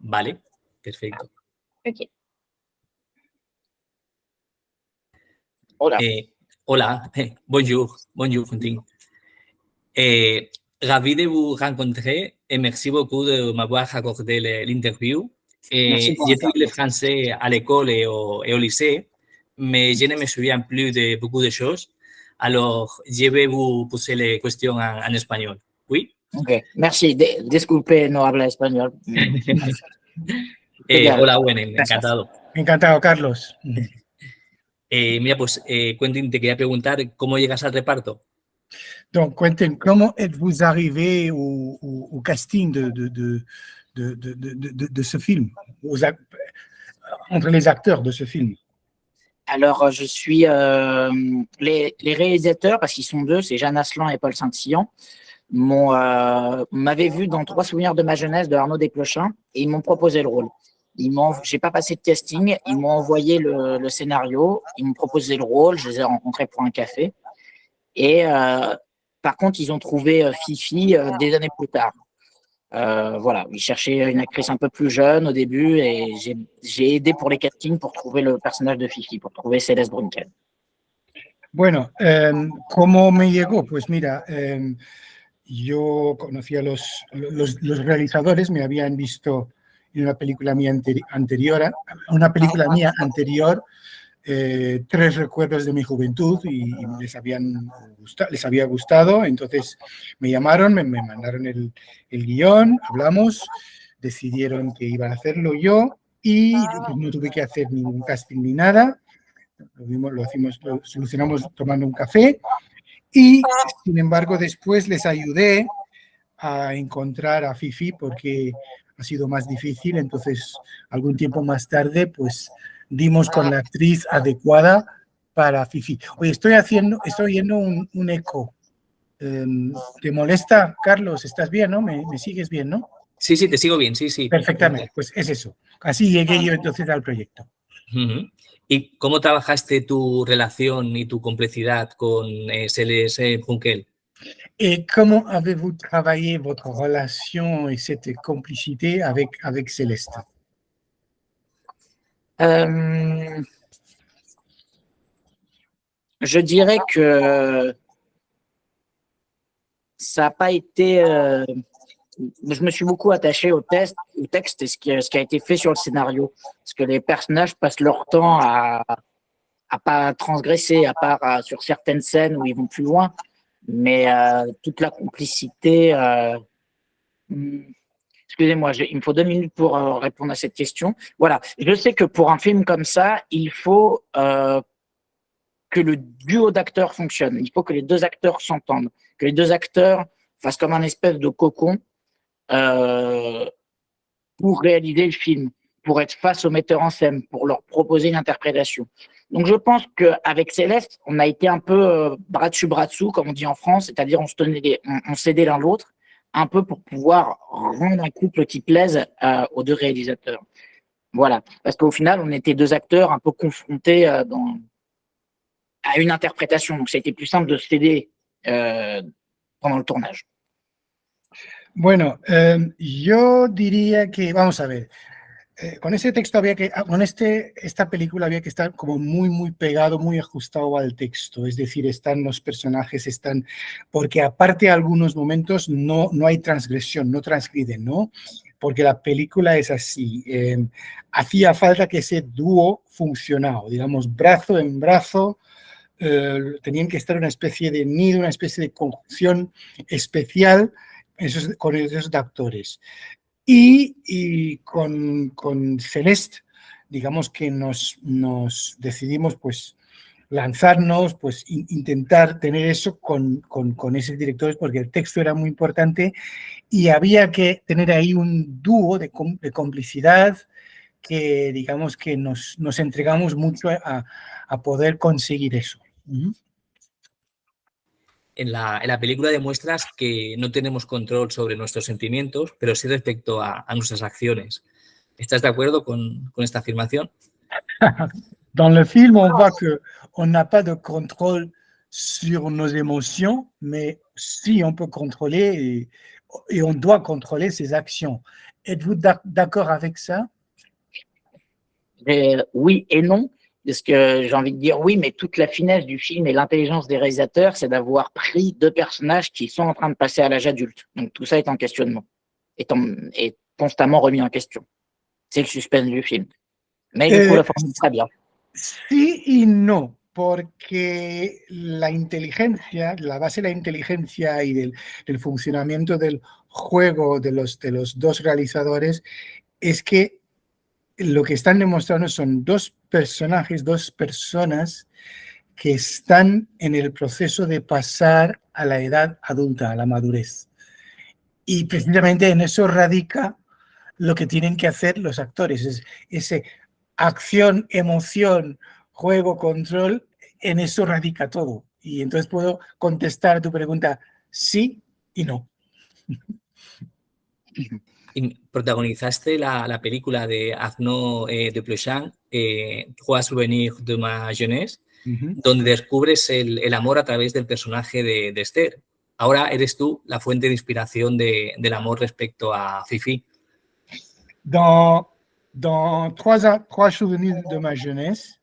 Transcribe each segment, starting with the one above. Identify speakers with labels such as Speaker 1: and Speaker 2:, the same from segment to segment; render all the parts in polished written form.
Speaker 1: Vale, perfecto.
Speaker 2: Ok. Hola.
Speaker 1: Hola, bonjour, Quentin. Ravi de vous rencontrer et merci beaucoup de m'avoir accordé l'interview. J'ai fait le français à l'école et au lycée, mais je ne me souviens plus de beaucoup de choses. Alors, je vais vous poser les questions en espagnol. Oui?
Speaker 2: Ok, merci. Disculpe, no habla español.
Speaker 1: Hola, bueno, encantado.
Speaker 3: Encantado, Carlos.
Speaker 1: Mira, pues, Quentin, te quería preguntar, ¿cómo llegas al reparto?
Speaker 3: Donc, Quentin, comment êtes-vous arrivé au casting de ce film, entre les acteurs de ce film?
Speaker 2: Alors, je suis les réalisateurs, parce qu'ils sont deux, c'est Jeanne Asselin et Paul Saint-Sillan, m'avaient vu dans 3 souvenirs de ma jeunesse de Arnaud Desplechin et ils m'ont proposé le rôle. J'ai pas passé de casting, ils m'ont envoyé le scénario, ils m'ont proposé le rôle, je les ai rencontrés pour un café. Et par contre, ils ont trouvé Fifi des années plus tard. Voilà, ils cherchaient une actrice un peu plus jeune au début et j'ai aidé pour les castings pour trouver le personnage de Fifi, pour trouver Céleste Brunken.
Speaker 3: Bueno, ¿cómo me llegó? Pues mira, yo conocía a los realizadores, me habían visto en una película mía anterior, 3 recuerdos de mi juventud y les había gustado, entonces me llamaron, me mandaron el guión, hablamos, decidieron que iba a hacerlo yo y pues, no tuve que hacer ningún casting ni nada, lo solucionamos tomando un café y sin embargo después les ayudé a encontrar a Fifi porque ha sido más difícil, entonces algún tiempo más tarde pues dimos con la actriz adecuada para Fifi. Oye, estoy oyendo un eco. ¿Te molesta, Carlos? ¿Estás bien, no? ¿Me sigues bien, no?
Speaker 1: Sí, sí, te sigo bien, sí, sí.
Speaker 3: Perfectamente, pues es eso. Así llegué yo entonces al proyecto.
Speaker 1: ¿Y cómo trabajaste tu relación y tu complicidad con Céleste Brunken?
Speaker 3: Et comment avez-vous travaillé votre relation et cette complicité avec Céleste?
Speaker 2: Je dirais que ça n'a pas été... je me suis beaucoup attaché au texte et ce qui a été fait sur le scénario. Parce que les personnages passent leur temps à pas transgresser, à part sur certaines scènes où ils vont plus loin. Mais toute la complicité... excusez-moi, il me faut 2 minutes pour répondre à cette question. Voilà, je sais que pour un film comme ça, il faut que le duo d'acteurs fonctionne. Il faut que les 2 acteurs s'entendent, que les 2 acteurs fassent comme un espèce de cocon pour réaliser le film, pour être face aux metteurs en scène, pour leur proposer une interprétation. Donc je pense qu'avec Céleste, on a été un peu bras dessus, comme on dit en France, c'est-à-dire on s'aidait l'un l'autre, un peu pour pouvoir rendre un couple qui plaise aux 2 réalisateurs. Voilà, parce qu'au final, on était 2 acteurs un peu confrontés à une interprétation, donc ça a été plus simple de s'aider pendant le tournage.
Speaker 3: Bueno, yo diría que, vamos a ver, con ese texto esta película había que estar como muy, muy pegado, muy ajustado al texto, es decir, están los personajes, porque aparte de algunos momentos no hay transgresión, no transgriden, ¿no? Porque la película es así, hacía falta que ese dúo funcionara, digamos, brazo en brazo, tenían que estar una especie de nido, una especie de conjunción especial con esos actores. Y con Celeste, digamos que nos decidimos pues lanzarnos, pues intentar tener eso con esos directores porque el texto era muy importante y había que tener ahí un dúo de complicidad que digamos que nos entregamos mucho a poder conseguir eso.
Speaker 1: En la película demuestras que no tenemos control sobre nuestros sentimientos, pero sí respecto a nuestras acciones. ¿Estás de acuerdo con esta afirmación?
Speaker 3: Dans le film, on voit qu'on n'a pas de contrôle sur nos émotions, mais si on peut contrôler et on doit contrôler ses actions. êtes-vous d'accord avec ça?
Speaker 2: Oui et non, parce que j'ai envie de dire oui, mais toute la finesse du film et l'intelligence des réalisateurs, c'est d'avoir pris deux personnages qui sont en train de passer à l'âge adulte. Donc tout ça est en questionnement, est constamment remis en question. C'est le suspense du film. Mais du coup, la formule très bien.
Speaker 3: Sí y no, porque la inteligencia, la base de la inteligencia y del funcionamiento del juego de los dos realizadores es que lo que están demostrando son dos personajes, dos personas que están en el proceso de pasar a la edad adulta, a la madurez. Y precisamente en eso radica lo que tienen que hacer los actores, es ese acción, emoción, juego, control, en eso radica todo. Y entonces puedo contestar tu pregunta sí y no.
Speaker 1: Protagonizaste la película de Arnaud de Plouchon, Trois souvenirs de ma jeunesse, donde descubres el amor a través del personaje de Esther. Ahora eres tú la fuente de inspiración del amor respecto a Fifi.
Speaker 3: Dans trois souvenirs de ma jeunesse,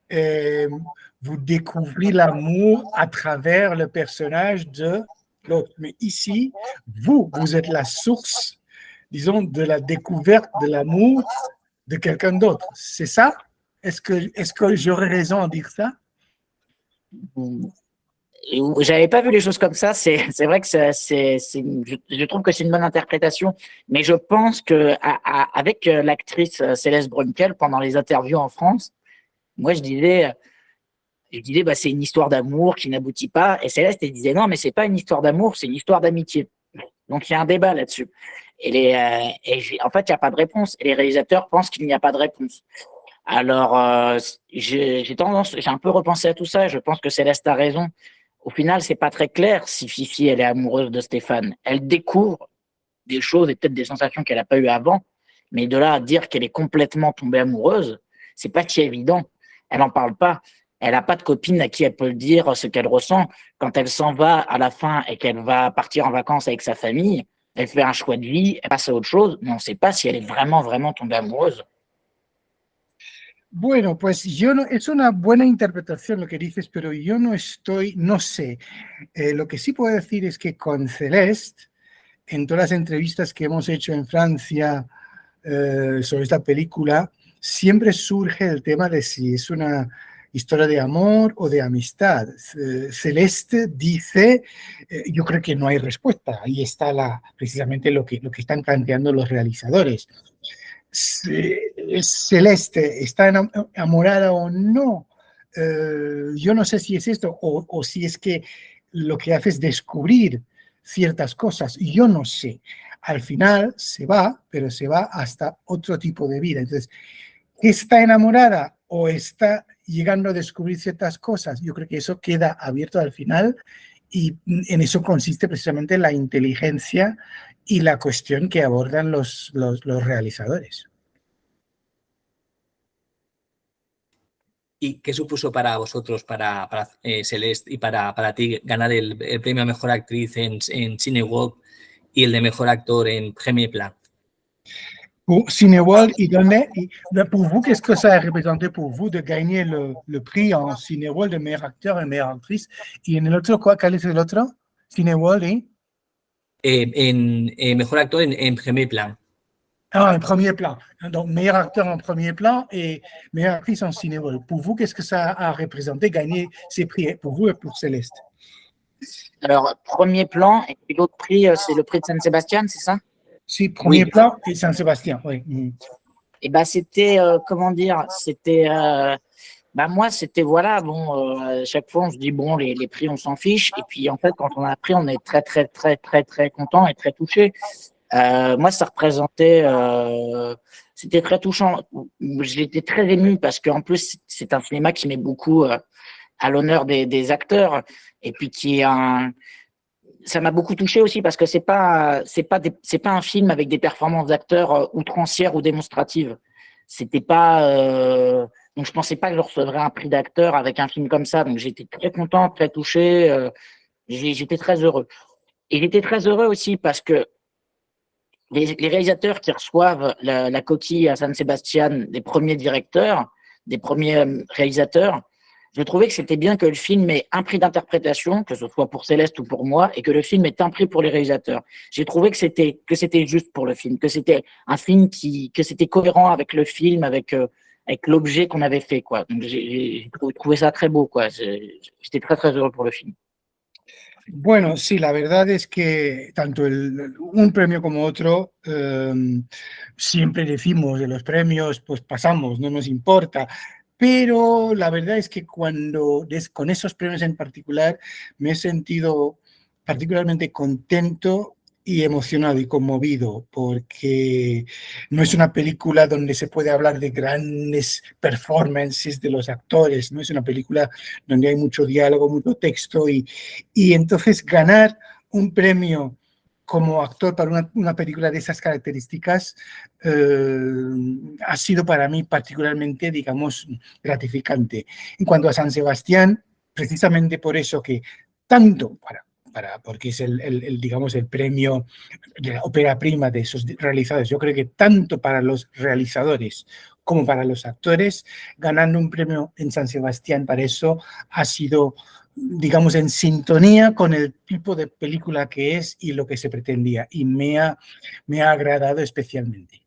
Speaker 3: vous découvrez l'amour à travers le personnage de l'autre. Mais ici, vous êtes la source, disons, de la découverte de l'amour de quelqu'un d'autre. C'est ça? Est-ce que j'aurais raison à dire ça?
Speaker 2: J'avais pas vu les choses comme ça. C'est vrai que je trouve que c'est une bonne interprétation, mais je pense que avec l'actrice Céleste Brunkel pendant les interviews en France, moi je disais bah, c'est une histoire d'amour qui n'aboutit pas, et Céleste elle disait non mais c'est pas une histoire d'amour, c'est une histoire d'amitié. Donc il y a un débat là-dessus. En fait il n'y a pas de réponse, et les réalisateurs pensent qu'il n'y a pas de réponse. Alors j'ai un peu repensé à tout ça. Je pense que Céleste a raison. Au final, c'est pas très clair si Fifi elle est amoureuse de Stéphane. Elle découvre des choses et peut-être des sensations qu'elle n'a pas eues avant, mais de là à dire qu'elle est complètement tombée amoureuse, c'est pas si évident. Elle n'en parle pas. Elle n'a pas de copine à qui elle peut le dire ce qu'elle ressent. Quand elle s'en va à la fin et qu'elle va partir en vacances avec sa famille, elle fait un choix de vie, elle passe à autre chose, mais on ne sait pas si elle est vraiment tombée amoureuse.
Speaker 3: Bueno, pues yo no, es una buena interpretación lo que dices, pero yo no sé. Lo que sí puedo decir es que con Celeste, en todas las entrevistas que hemos hecho en Francia sobre esta película, siempre surge el tema de si es una historia de amor o de amistad. Celeste dice, yo creo que no hay respuesta. Ahí está precisamente lo que están planteando los realizadores. Celeste está enamorada o no, yo no sé si es esto o si es que lo que hace es descubrir ciertas cosas, yo no sé. Al final se va, pero se va hasta otro tipo de vida. Entonces, ¿está enamorada o está llegando a descubrir ciertas cosas? Yo creo que eso queda abierto al final, y en eso consiste precisamente la inteligencia y la cuestión que abordan los realizadores.
Speaker 1: ¿Y qué supuso para vosotros, para Celeste y para ti, ganar el premio a Mejor Actriz en Cineworld y el de Mejor Actor en Premier Plan?
Speaker 3: Pour Cineworld, pour vous, qu'est-ce que ça a représenté pour vous de gagner le prix en Cineworld de meilleur acteur et meilleure actrice? Y en el otro, ¿cuál es el otro? Cineworld, ¿eh?
Speaker 1: Mejor Actor en Premier Plan.
Speaker 3: Ah, en premier plan. Donc, meilleur acteur en premier plan et meilleure actrice en Cineworld. Pour vous, qu'est-ce que ça a représenté gagner ces prix pour vous et pour Céleste?
Speaker 2: Alors, premier plan, et puis l'autre prix, c'est le prix de Saint-Sébastien, c'est ça?
Speaker 3: Si, premier plan et Saint-Sébastien, oui.
Speaker 2: Et bah, c'était, comment dire, c'était, moi, c'était, voilà, bon, à chaque fois, on se dit, bon, les prix, on s'en fiche. Et puis, en fait, quand on a un prix, on est très content et très touché. Moi, ça représentait, c'était très touchant. J'étais très ému parce qu'en plus, c'est un cinéma qui met beaucoup à l'honneur des acteurs, et puis ça m'a beaucoup touché aussi parce que c'est pas un film avec des performances d'acteurs outrancières ou démonstratives. C'était pas, donc je pensais pas que je recevrais un prix d'acteur avec un film comme ça. Donc j'étais très content, très touché. J'étais très heureux. Et j'étais très heureux aussi parce que les réalisateurs qui reçoivent la coquille à San Sebastian des premiers directeurs, des premiers réalisateurs, je trouvais que c'était bien que le film ait un prix d'interprétation, que ce soit pour Céleste ou pour moi, et que le film ait un prix pour les réalisateurs. J'ai trouvé que c'était juste pour le film, que c'était un film que c'était cohérent avec le film, avec l'objet qu'on avait fait, quoi. Donc j'ai trouvé ça très beau, quoi. J'étais très très heureux pour le film.
Speaker 3: Bueno, sí, la verdad es que tanto un premio como otro, siempre decimos de los premios, pues pasamos, no nos importa. Pero la verdad es que con esos premios en particular me he sentido particularmente contento y emocionado y conmovido, porque no es una película donde se puede hablar de grandes performances de los actores, no es una película donde hay mucho diálogo, mucho texto, y entonces ganar un premio como actor para una película de esas características ha sido para mí particularmente, digamos, gratificante. En cuanto a San Sebastián, precisamente por eso que tanto porque es digamos, el premio de la ópera prima de esos realizadores. Yo creo que tanto para los realizadores como para los actores, ganando un premio en San Sebastián para eso ha sido, digamos, en sintonía con el tipo de película que es y lo que se pretendía. Y me ha agradado especialmente.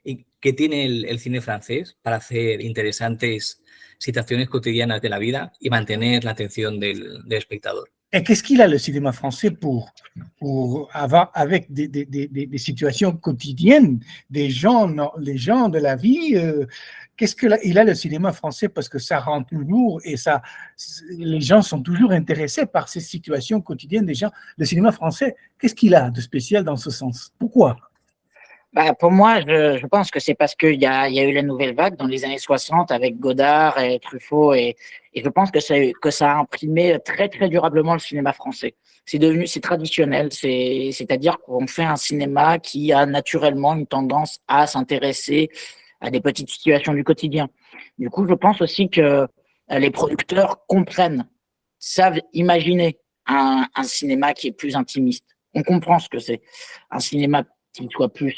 Speaker 1: ¿Y qué tiene el cine francés para hacer interesantes situaciones cotidianas de la vida y mantener la atención del espectador?
Speaker 3: Et qu'est-ce qu'il a le cinéma français pour avoir avec des situations quotidiennes, les gens de la vie, qu'est-ce qu'il a le cinéma français parce que ça rend toujours et ça, les gens sont toujours intéressés par ces situations quotidiennes des gens. Le cinéma français, qu'est-ce qu'il a de spécial dans ce sens? Pourquoi?
Speaker 2: Pour moi, je pense que c'est parce qu'il y a eu la nouvelle vague dans les années 60 avec Godard et Truffaut et je pense que ça a imprimé très, très durablement le cinéma français. C'est traditionnel, c'est-à-dire qu'on fait un cinéma qui a naturellement une tendance à s'intéresser à des petites situations du quotidien. Du coup, je pense aussi que les producteurs savent imaginer un cinéma qui est plus intimiste. On comprend ce que c'est. Un cinéma qui soit plus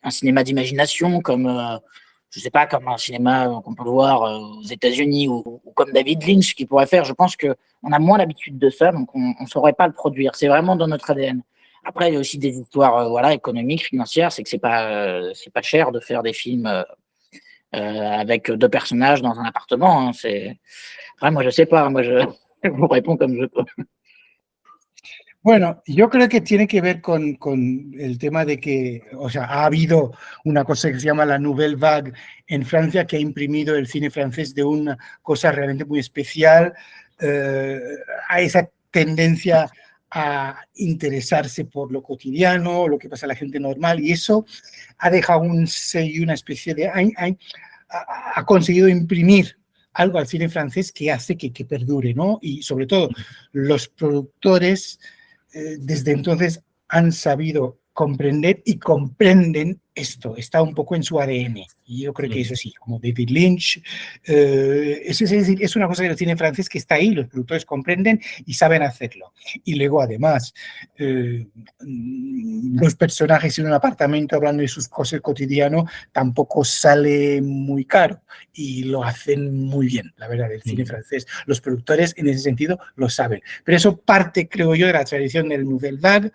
Speaker 2: un cinéma d'imagination, comme, je sais pas, comme un cinéma qu'on peut voir aux États-Unis ou comme David Lynch qui pourrait faire. Je pense qu'on a moins l'habitude de ça, donc on ne saurait pas le produire. C'est vraiment dans notre ADN. Après, il y a aussi des histoires voilà, économiques, financières. C'est que c'est pas cher de faire des films avec deux personnages dans un appartement. Hein. Après, moi, je sais pas. Moi, je vous réponds comme je peux.
Speaker 3: Bueno, yo creo que tiene que ver con el tema de que, o sea, ha habido una cosa que se llama la Nouvelle Vague en Francia que ha imprimido el cine francés de una cosa realmente muy especial, a esa tendencia a interesarse por lo cotidiano, lo que pasa a la gente normal, y eso ha dejado un sello, una especie de... ha conseguido imprimir algo al cine francés que hace que perdure, ¿no? Y sobre todo los productores desde entonces han sabido comprender y comprenden esto, está un poco en su ADN. Y yo creo que eso sí, como David Lynch, es decir, es una cosa del cine francés que está ahí, los productores comprenden y saben hacerlo. Y luego, además, los personajes en un apartamento hablando de sus cosas cotidianas tampoco sale muy caro y lo hacen muy bien, la verdad, del cine francés. Los productores, en ese sentido, lo saben. Pero eso parte, creo yo, de la tradición del Nouvelle Vague,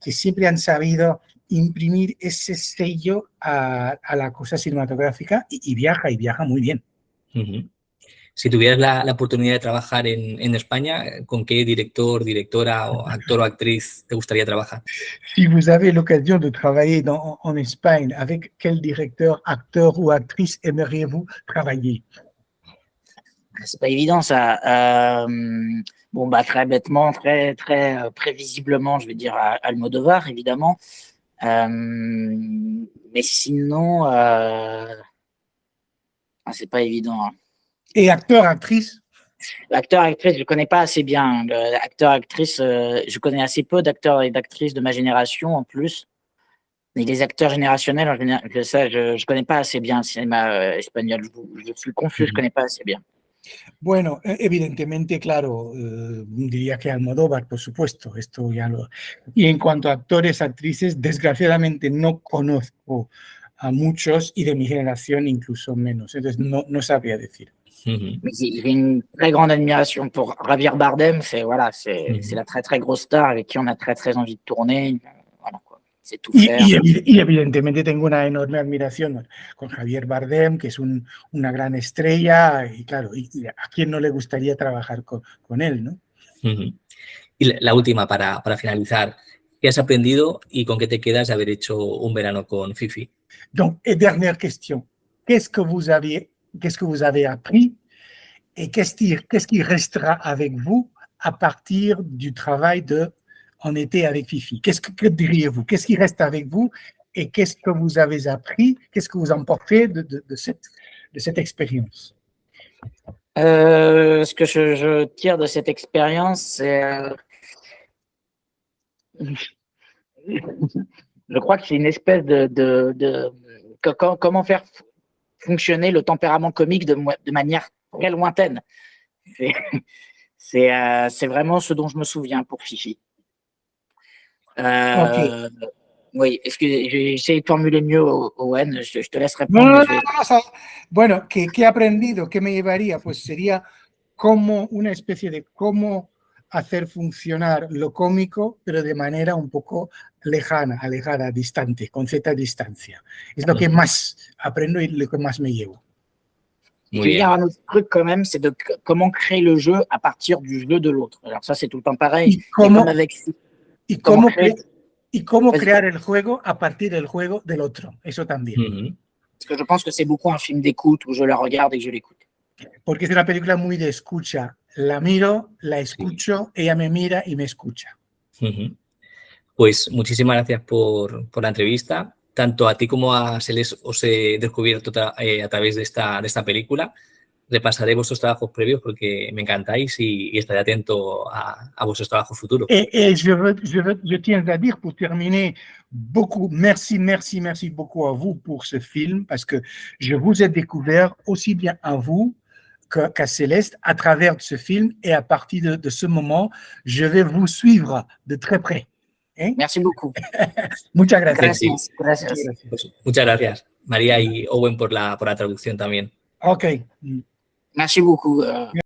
Speaker 3: que siempre han sabido imprimir ese sello a la cosa cinematográfica y viaja muy bien.
Speaker 1: Si tuvieras la oportunidad de trabajar en España, ¿con qué director, directora o actor o actriz te gustaría trabajar?
Speaker 3: Si vous avez l'occasion de travailler en Espagne, avec quel directeur, acteur ou actrice aimeriez-vous travailler?
Speaker 2: C'est pas évident ça. Bon, très bêtement, très, très prévisiblement, je vais dire Almodovar, évidemment. Mais sinon, c'est pas évident. Hein.
Speaker 3: Et acteur, actrice?
Speaker 2: L'acteur, actrice, je connais pas assez bien. Acteur, actrice, je connais assez peu d'acteurs et d'actrices de ma génération en plus. Et les acteurs générationnels, en général, je connais pas assez bien le cinéma espagnol. Je suis confus, je connais pas assez bien.
Speaker 3: Bueno, evidentemente, claro, diría que Almodóvar, por supuesto, esto ya lo... Y en cuanto a actores, actrices, desgraciadamente no conozco a muchos y de mi generación incluso menos, entonces no sabría decir.
Speaker 2: Mais j'ai une très grande admiration pour Javier Bardem, c'est voilà, c'est la très très grosse star avec qui on a très très envie de tourner. Voilà, quoi. C'est tout faire.
Speaker 3: Y evidentemente tengo una enorme admiración con Javier Bardem, que es una gran estrella, y claro, y a quién no le gustaría trabajar con él, ¿no?
Speaker 1: Y la última para finalizar, ¿qué has aprendido y con qué te quedas de haber hecho un verano con Fifi?
Speaker 3: Donc, et dernière question, qu'est-ce que vous avez appris et qu'est-ce qui restera avec vous à partir du travail en été avec Fifi? Que diriez-vous? Qu'est-ce qui reste avec vous et qu'est-ce que vous avez appris? Qu'est-ce que vous emportez de cette expérience?
Speaker 2: Ce que je tire de cette expérience, c'est je crois que c'est une espèce comment faire fonctionner le tempérament comique de manière très lointaine. C'est vraiment ce dont je me souviens pour Fifi.
Speaker 3: Okay.
Speaker 2: Oui, excusez, j'ai essayé de formuler mieux, Owen, je te laisse répondre.
Speaker 3: Bueno, ¿qué he aprendido? ¿Qué me llevaría? Pues sería como una especie de cómo hacer funcionar lo cómico, pero de manera un poco lejana, alejada, distante, con cierta distancia. Es lo que más aprendo y lo que más me llevo.
Speaker 2: Je vais dire un autre truc quand même, c'est de comment créer le jeu à partir du jeu de l'autre. Alors ça, c'est tout le temps pareil.
Speaker 3: Y cómo crear el juego a partir del juego del otro. Eso también.
Speaker 2: Parce que je pense que c'est beaucoup un film d'écoute où je la regarde et que je l'écoute.
Speaker 3: Porque es una película muy de escucha. La miro, la escucho, ella me mira y me escucha.
Speaker 1: Pues muchísimas gracias por la entrevista. Tanto a ti como a Celeste os he descubierto a través de esta película. Repasaré vuestros trabajos previos porque me encantáis y estaré atento a vuestros trabajos futuros.
Speaker 3: Je tiens à dire, pour terminer, merci beaucoup à vous pour ce film, parce que je vous ai découvert aussi bien à vous qu'à Céleste à travers ce film, et à partir de ce moment, je vais vous suivre de très près.
Speaker 2: Merci beaucoup.
Speaker 3: Muchas gracias.
Speaker 2: Gracias.
Speaker 1: Pues, muchas gracias, María y Owen, por la traducción también.
Speaker 3: Ok.
Speaker 2: Merci beaucoup.